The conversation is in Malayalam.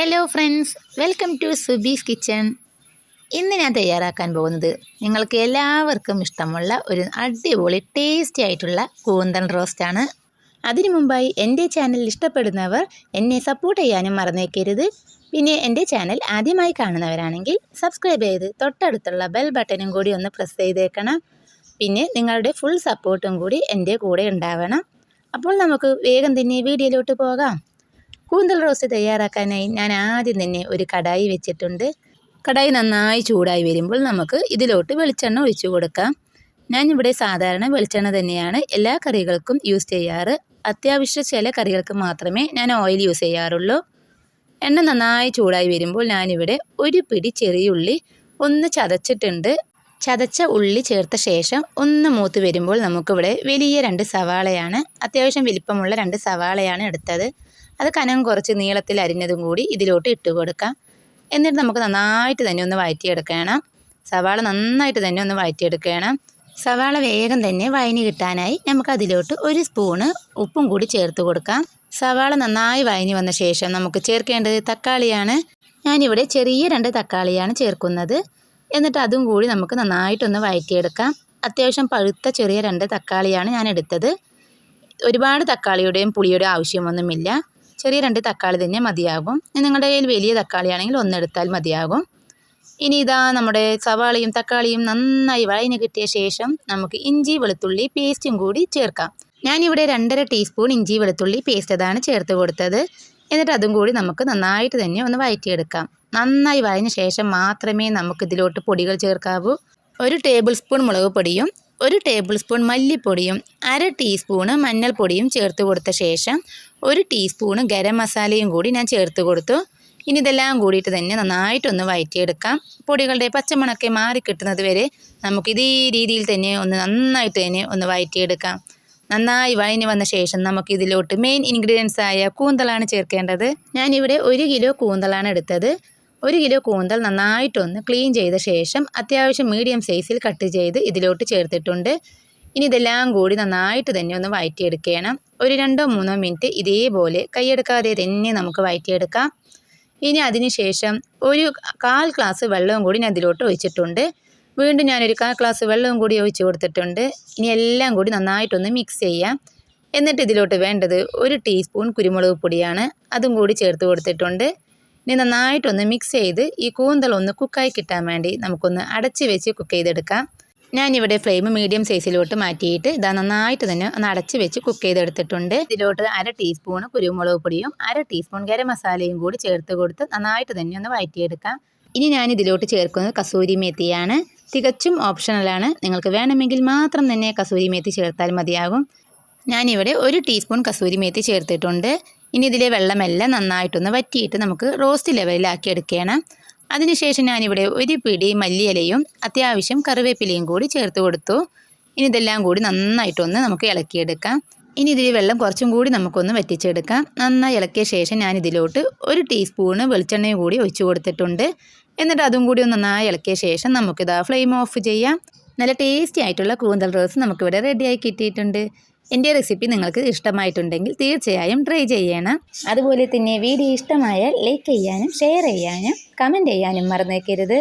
Hello friends, welcome to Subi's kitchen. ഇന്ന് ഞാൻ തയ്യാറാക്കാൻ പോകുന്നത് നിങ്ങൾക്ക് എല്ലാവർക്കും ഇഷ്ടമുള്ള ഒരു അടിപൊളി ടേസ്റ്റി ആയിട്ടുള്ള കൂന്തൽ റോസ്റ്റാണ്. അതിനു മുമ്പായി എൻ്റെ ചാനൽ ഇഷ്ടപ്പെടുന്നവർ എന്നെ സപ്പോർട്ട് ചെയ്യാനും മറന്നേക്കരുത്. പിന്നെ എൻ്റെ ചാനൽ ആദ്യമായി കാണുന്നവരാണെങ്കിൽ സബ്സ്ക്രൈബ് ചെയ്ത് തൊട്ടടുത്തുള്ള ബെൽ ബട്ടണും കൂടി ഒന്ന് പ്രസ് ചെയ്തേക്കണം. പിന്നെ നിങ്ങളുടെ ഫുൾ സപ്പോർട്ടും കൂടി എൻ്റെ കൂടെ ഉണ്ടാവണം. അപ്പോൾ നമുക്ക് വേഗം തന്നെ വീഡിയോയിലോട്ട് പോകാം. കൂന്തൽ റോസ്റ്റ് തയ്യാറാക്കാനായി ഞാൻ ആദ്യം തന്നെ ഒരു കടായി വെച്ചിട്ടുണ്ട്. കടായി നന്നായി ചൂടായി വരുമ്പോൾ നമുക്ക് ഇതിലോട്ട് വെളിച്ചെണ്ണ ഒഴിച്ചു കൊടുക്കാം. ഞാനിവിടെ സാധാരണ വെളിച്ചെണ്ണ തന്നെയാണ് എല്ലാ കറികൾക്കും യൂസ് ചെയ്യാറ്. അത്യാവശ്യം ചില കറികൾക്ക് മാത്രമേ ഞാൻ ഓയിൽ യൂസ് ചെയ്യാറുള്ളൂ. എണ്ണ നന്നായി ചൂടായി വരുമ്പോൾ ഞാനിവിടെ ഒരു പിടി ചെറിയുള്ളി ഒന്ന് ചതച്ചിട്ടുണ്ട്. ചതച്ച ഉള്ളി ചേർത്ത ശേഷം ഒന്ന് മൂത്ത് വരുമ്പോൾ നമുക്കിവിടെ വലിയ 2 സവാളയാണ്, അത്യാവശ്യം വലിപ്പമുള്ള 2 സവാളയാണ് എടുത്തത്. അത് കനം കുറച്ച് നീളത്തിൽ അരിഞ്ഞതും കൂടി ഇതിലോട്ട് ഇട്ട് കൊടുക്കാം. എന്നിട്ട് നമുക്ക് നന്നായിട്ട് തന്നെ ഒന്ന് വഴറ്റിയെടുക്കണം. സവാള നന്നായിട്ട് തന്നെ ഒന്ന് വഴറ്റിയെടുക്കണം. സവാള വേഗം തന്നെ വഴഞ്ഞ് കിട്ടാനായി നമുക്ക് അതിലോട്ട് 1 സ്പൂണ് ഉപ്പും കൂടി ചേർത്ത് കൊടുക്കാം. സവാള നന്നായി വഴഞ്ഞ് വന്ന ശേഷം നമുക്ക് ചേർക്കേണ്ടത് തക്കാളിയാണ്. ഞാനിവിടെ ചെറിയ 2 തക്കാളിയാണ് ചേർക്കുന്നത്. എന്നിട്ട് അതും കൂടി നമുക്ക് നന്നായിട്ടൊന്ന് വഴറ്റിയെടുക്കാം. അത്യാവശ്യം പഴുത്ത ചെറിയ 2 തക്കാളിയാണ് ഞാൻ എടുത്തത്. ഒരുപാട് തക്കാളിയുടെയും പുളിയുടെയും ആവശ്യമൊന്നുമില്ല. ചെറിയ 2 തക്കാളി തന്നെ മതിയാകും. നിങ്ങളുടെ കയ്യിൽ വലിയ തക്കാളിയാണെങ്കിൽ 1 എടുത്താൽ മതിയാകും. ഇനി ഇതാ നമ്മുടെ സവാളയും തക്കാളിയും നന്നായി വഴഞ്ഞ് കിട്ടിയ ശേഷം നമുക്ക് ഇഞ്ചി വെളുത്തുള്ളി പേസ്റ്റും കൂടി ചേർക്കാം. ഞാനിവിടെ 2.5 ടീസ്പൂൺ ഇഞ്ചി വെളുത്തുള്ളി പേസ്റ്റ് അതാണ് ചേർത്ത് കൊടുത്തത്. എന്നിട്ട് അതും കൂടി നമുക്ക് നന്നായിട്ട് തന്നെ ഒന്ന് വഴറ്റിയെടുക്കാം. നന്നായി വഴഞ്ഞ ശേഷം മാത്രമേ നമുക്ക് ഇതിലോട്ട് പൊടികൾ ചേർക്കാവൂ. 1 ടേബിൾ സ്പൂൺ മുളക് പൊടിയും 1 ടേബിൾ സ്പൂൺ മല്ലിപ്പൊടിയും 1/2 ടീസ്പൂണ് മഞ്ഞൾപ്പൊടിയും ചേർത്ത് കൊടുത്ത ശേഷം 1 ടീസ്പൂണ് ഗരം മസാലയും കൂടി ഞാൻ ചേർത്ത് കൊടുത്തു. ഇനി ഇതെല്ലാം കൂടിയിട്ട് തന്നെ നന്നായിട്ടൊന്ന് വഴറ്റിയെടുക്കാം. പൊടികളുടെ പച്ചമണക്കെ മാറിക്കിട്ടുന്നത് വരെ നമുക്ക് ഇതേ രീതിയിൽ തന്നെ നന്നായിട്ട് തന്നെ ഒന്ന് വഴറ്റിയെടുക്കാം. നന്നായി വഴഞ്ഞ് വന്ന ശേഷം നമുക്ക് ഇതിലോട്ട് മെയിൻ ഇൻഗ്രീഡിയൻസ് ആയ കൂന്തലാണ് ചേർക്കേണ്ടത്. ഞാനിവിടെ 1 കിലോ കൂന്തലാണ് എടുത്തത്. 1 കിലോ കൂന്തൽ നന്നായിട്ടൊന്ന് ക്ലീൻ ചെയ്ത ശേഷം അത്യാവശ്യം മീഡിയം സൈസിൽ കട്ട് ചെയ്ത് ഇതിലോട്ട് ചേർത്തിട്ടുണ്ട്. ഇനി ഇതെല്ലാം കൂടി നന്നായിട്ട് തന്നെ ഒന്ന് വഴറ്റിയെടുക്കണം. ഒരു 2-3 മിനിറ്റ് ഇതേപോലെ കൈയെടുക്കാതെ തന്നെ നമുക്ക് വഴറ്റിയെടുക്കാം. ഇനി അതിന് ശേഷം ഒരു 1/4 ഗ്ലാസ് വെള്ളവും കൂടി ഞാൻ ഇതിലോട്ട് ഒഴിച്ചിട്ടുണ്ട്. വീണ്ടും ഞാനൊരു 1/4 ഗ്ലാസ് വെള്ളവും കൂടി ഒഴിച്ച് കൊടുത്തിട്ടുണ്ട്. ഇനി എല്ലാം കൂടി നന്നായിട്ടൊന്ന് മിക്സ് ചെയ്യാം. എന്നിട്ട് ഇതിലോട്ട് വേണ്ടത് 1 ടീസ്പൂൺ കുരുമുളക് പൊടിയാണ്, അതും കൂടി ചേർത്ത് കൊടുത്തിട്ടുണ്ട്. ഇനി നന്നായിട്ടൊന്ന് മിക്സ് ചെയ്ത് ഈ കൂന്തൽ ഒന്ന് കുക്കായി കിട്ടാൻ വേണ്ടി നമുക്കൊന്ന് അടച്ച് വെച്ച് കുക്ക് ചെയ്തെടുക്കാം. ഞാനിവിടെ ഫ്ലെയിം മീഡിയം സൈസിലോട്ട് മാറ്റിയിട്ട് ഇതാ നന്നായിട്ട് തന്നെ ഒന്ന് അടച്ച് വെച്ച് കുക്ക് ചെയ്തെടുത്തിട്ടുണ്ട്. ഇതിലോട്ട് 1/2 ടീസ്പൂൺ കുരുമുളക് പൊടിയും 1/2 ടീസ്പൂൺ ഗരം മസാലയും കൂടി ചേർത്ത് കൊടുത്ത് നന്നായിട്ട് തന്നെ ഒന്ന് വഴറ്റിയെടുക്കാം. ഇനി ഞാൻ ഇതിലോട്ട് ചേർക്കുന്നത് കസൂരി മേത്തിയാണ്. തികച്ചും ഓപ്ഷണലാണ്. നിങ്ങൾക്ക് വേണമെങ്കിൽ മാത്രം തന്നെ കസൂരി മേത്തി ചേർത്താൽ മതിയാകും. ഞാനിവിടെ 1 ടീസ്പൂൺ കസൂരി മേത്തി ചേർത്തിട്ടുണ്ട്. ഇനി ഇതിലെ വെള്ളമെല്ലാം നന്നായിട്ടൊന്ന് വറ്റിയിട്ട് നമുക്ക് റോസ്റ്റ് ലെവലിലാക്കി എടുക്കണം. അതിനുശേഷം ഞാനിവിടെ 1 പിടി മല്ലിയിലയും അത്യാവശ്യം കറിവേപ്പിലയും കൂടി ചേർത്ത് കൊടുത്തു. ഇനി ഇതെല്ലാം കൂടി നന്നായിട്ടൊന്ന് നമുക്ക് ഇളക്കിയെടുക്കാം. ഇനി ഇതിൽ വെള്ളം കുറച്ചും കൂടി നമുക്കൊന്ന് വറ്റിച്ചെടുക്കാം. നന്നായി ഇളക്കിയ ശേഷം ഞാനിതിലോട്ട് 1 ടീസ്പൂണ് വെളിച്ചെണ്ണയും കൂടി ഒഴിച്ചു കൊടുത്തിട്ടുണ്ട്. എന്നിട്ട് അതും കൂടി ഒന്ന് നന്നായി ഇളക്കിയ ശേഷം നമുക്കിതാ ഫ്ലെയിം ഓഫ് ചെയ്യാം. നല്ല ടേസ്റ്റി ആയിട്ടുള്ള കൂന്തൽ റോസ്റ്റ് നമുക്കിവിടെ റെഡിയായി കിട്ടിയിട്ടുണ്ട്. എൻ്റെ റെസിപ്പി നിങ്ങൾക്ക് ഇഷ്ടമായിട്ടുണ്ടെങ്കിൽ തീർച്ചയായും ട്രൈ ചെയ്യണം. അതുപോലെ തന്നെ വീഡിയോ ഇഷ്ടമായാൽ ലൈക്ക് ചെയ്യാനും ഷെയർ ചെയ്യാനും കമൻറ്റ് ചെയ്യാനും മറന്നേക്കരുത്.